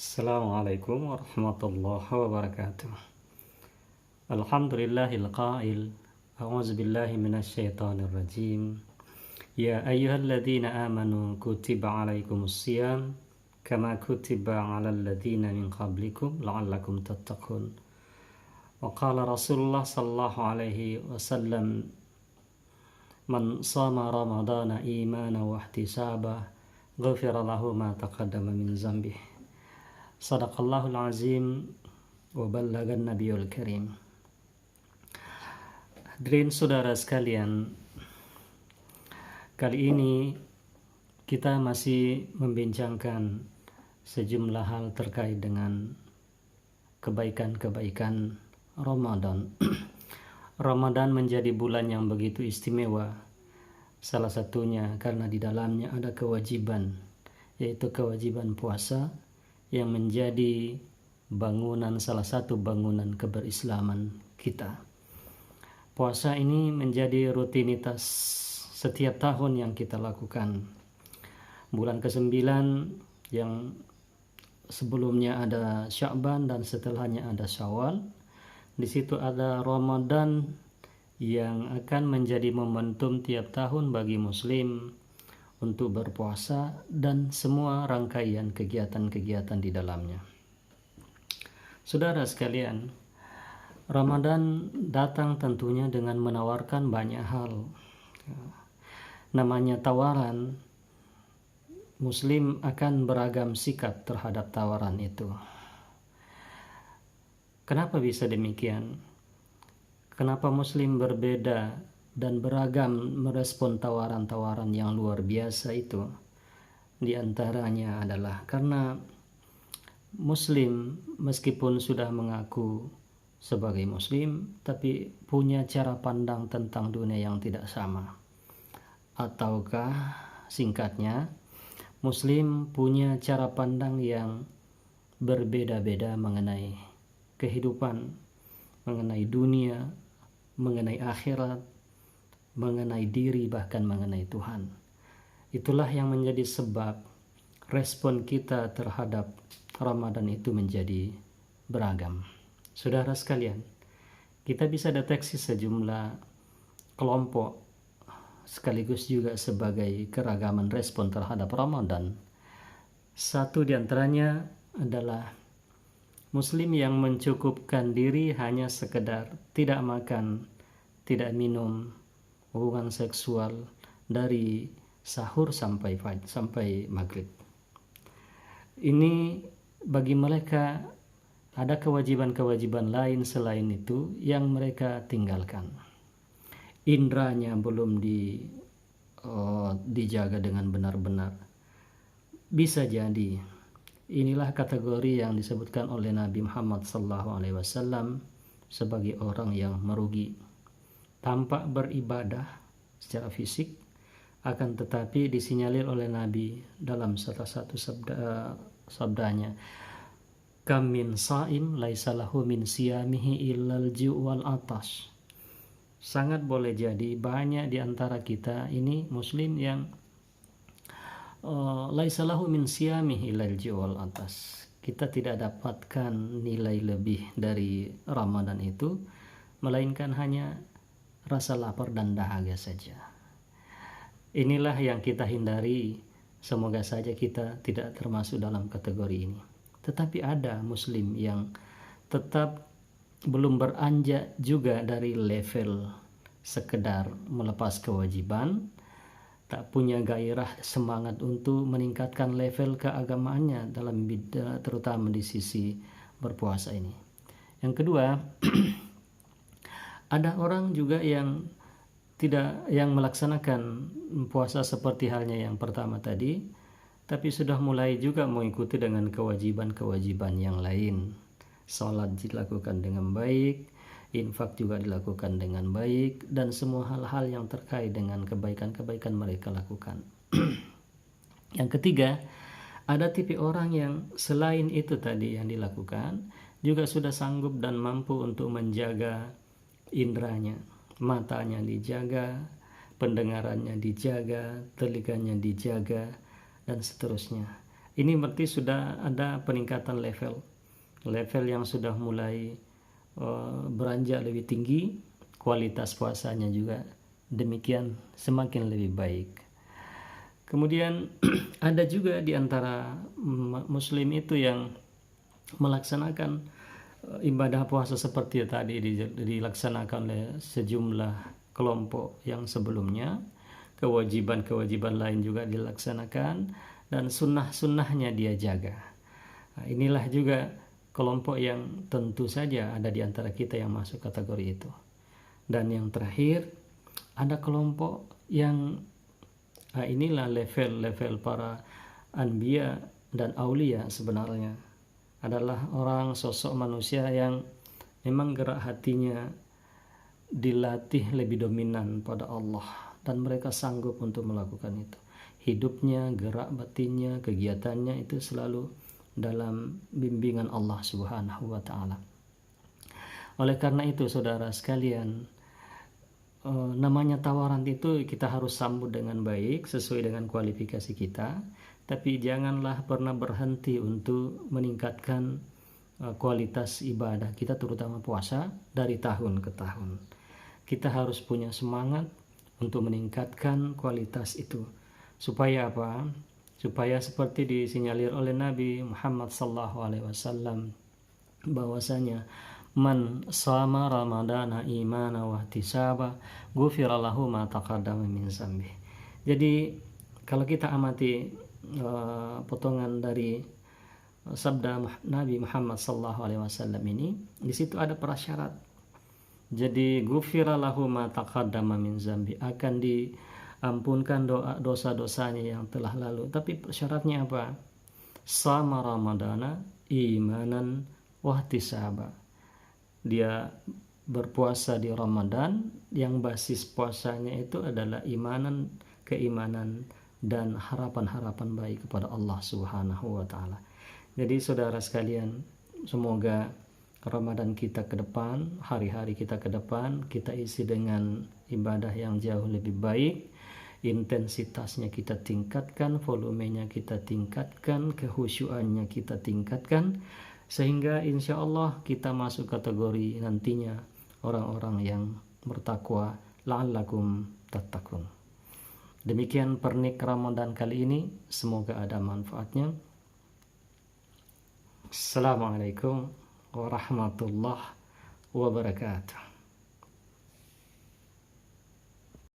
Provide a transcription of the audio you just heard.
Assalamualaikum warahmatullahi wabarakatuh. Alhamdulillahil qail. A'udzu billahi minasyaitonir rajim. Ya ayyuhalladzina amanu kutiba alaikumus shiyam kama kutiba 'alal ladzina min qablikum la'allakum tattaqun. Wa qala Rasulullah sallallahu alaihi wasallam man shama ramadana imanan wa ihtisaban ghufira lahu ma taqaddama min dzambihi. Sadaqallahul azim wa ballagan nabiyul karim. Hadirin saudara sekalian, kali ini kita masih membincangkan sejumlah hal terkait dengan kebaikan-kebaikan Ramadan. Ramadan menjadi bulan yang begitu istimewa. Salah satunya karena di dalamnya ada kewajiban, yaitu kewajiban puasa yang menjadi salah satu bangunan keberislaman kita. Puasa ini menjadi rutinitas setiap tahun yang kita lakukan. Bulan ke-9 yang sebelumnya ada Sya'ban dan setelahnya ada Syawal. Di situ ada Ramadan yang akan menjadi momentum tiap tahun bagi muslim untuk berpuasa dan semua rangkaian kegiatan-kegiatan di dalamnya. Saudara sekalian, Ramadan datang tentunya dengan menawarkan banyak hal. Namanya tawaran, muslim akan beragam sikap terhadap tawaran itu. Kenapa bisa demikian? Kenapa muslim berbeda dan beragam merespon tawaran-tawaran yang luar biasa itu? Di antaranya adalah karena muslim meskipun sudah mengaku sebagai muslim tapi punya cara pandang tentang dunia yang tidak sama. Ataukah singkatnya, muslim punya cara pandang yang berbeda-beda mengenai kehidupan, mengenai dunia, mengenai akhirat, mengenai diri, bahkan mengenai Tuhan. Itulah yang menjadi sebab respon kita terhadap Ramadan itu menjadi beragam. Saudara sekalian, kita bisa deteksi sejumlah kelompok sekaligus juga sebagai keragaman respon terhadap Ramadan. Satu di antaranya adalah muslim yang mencukupkan diri hanya sekedar tidak makan, tidak minum, hubungan seksual dari sahur sampai maghrib. Ini bagi mereka ada kewajiban-kewajiban lain selain itu yang mereka tinggalkan. Indranya belum dijaga dengan benar-benar. Bisa jadi inilah kategori yang disebutkan oleh Nabi Muhammad SAW sebagai orang yang merugi. Tampak beribadah secara fisik, akan tetapi disinyalir oleh Nabi dalam salah satu sabdanya, kam min saim laisa lahu min siyamihi illal ju' wal atas. Sangat boleh jadi banyak di antara kita ini muslim yang laisa lahu min siyamihi illal ju' wal atas. Kita tidak dapatkan nilai lebih dari Ramadan itu, melainkan hanya rasa lapar dan dahaga saja. Inilah yang kita hindari. Semoga saja kita tidak termasuk dalam kategori ini. Tetapi ada muslim yang tetap belum beranjak juga dari level sekedar melepas kewajiban, tak punya gairah semangat untuk meningkatkan level keagamaannya dalam terutama di sisi berpuasa ini. Yang kedua, ada orang juga yang melaksanakan puasa seperti halnya yang pertama tadi, tapi sudah mulai juga mengikuti dengan kewajiban-kewajiban yang lain. Salat dilakukan dengan baik, infak juga dilakukan dengan baik, dan semua hal-hal yang terkait dengan kebaikan-kebaikan mereka lakukan. Yang ketiga, ada tipe orang yang selain itu tadi yang dilakukan, juga sudah sanggup dan mampu untuk menjaga indranya. Matanya dijaga, pendengarannya dijaga, telinganya dijaga, dan seterusnya. Ini berarti sudah ada peningkatan level yang sudah mulai beranjak lebih tinggi, kualitas puasanya juga demikian semakin lebih baik. Kemudian ada juga di antara muslim itu yang melaksanakan ibadah puasa seperti tadi dilaksanakan oleh sejumlah kelompok yang sebelumnya. Kewajiban-kewajiban lain juga dilaksanakan dan sunnah-sunnahnya dia jaga. Nah, inilah juga kelompok yang tentu saja ada di antara kita yang masuk kategori itu. Dan yang terakhir, ada kelompok yang inilah level para anbiya dan aulia sebenarnya. Adalah orang sosok manusia yang memang gerak hatinya dilatih lebih dominan pada Allah dan mereka sanggup untuk melakukan itu. Hidupnya, gerak batinnya, kegiatannya itu selalu dalam bimbingan Allah Subhanahu wa taala. Oleh karena itu saudara sekalian, namanya tawaran itu kita harus sambut dengan baik sesuai dengan kualifikasi kita, tapi janganlah pernah berhenti untuk meningkatkan kualitas ibadah kita terutama puasa dari tahun ke tahun. Kita harus punya semangat untuk meningkatkan kualitas itu. Supaya apa? Supaya seperti disinyalir oleh Nabi Muhammad SAW bahwasanya man sama ramadana imana wa ihtisaba ghufira lahu ma taqaddama min dzambi. Jadi kalau kita amati potongan dari sabda Nabi Muhammad SAW ini, di situ ada prasyarat. Jadi ghufira lahu ma taqaddama min dzambi, akan diampunkan dosa-dosanya yang telah lalu. Tapi syaratnya apa? Sama ramadana imanan wahtisaba. Dia berpuasa di Ramadan yang basis puasanya itu adalah imanan, keimanan dan harapan-harapan baik kepada Allah Subhanahu wa taala. Jadi saudara sekalian, semoga Ramadan kita ke depan, hari-hari kita ke depan, kita isi dengan ibadah yang jauh lebih baik, intensitasnya kita tingkatkan, volumenya kita tingkatkan, kehusyuannya kita tingkatkan, sehingga insya Allah kita masuk kategori nantinya orang-orang yang bertakwa, la'allakum tattaqun. Demikian pernik Ramadan kali ini, semoga ada manfaatnya. Assalamualaikum warahmatullahi wabarakatuh.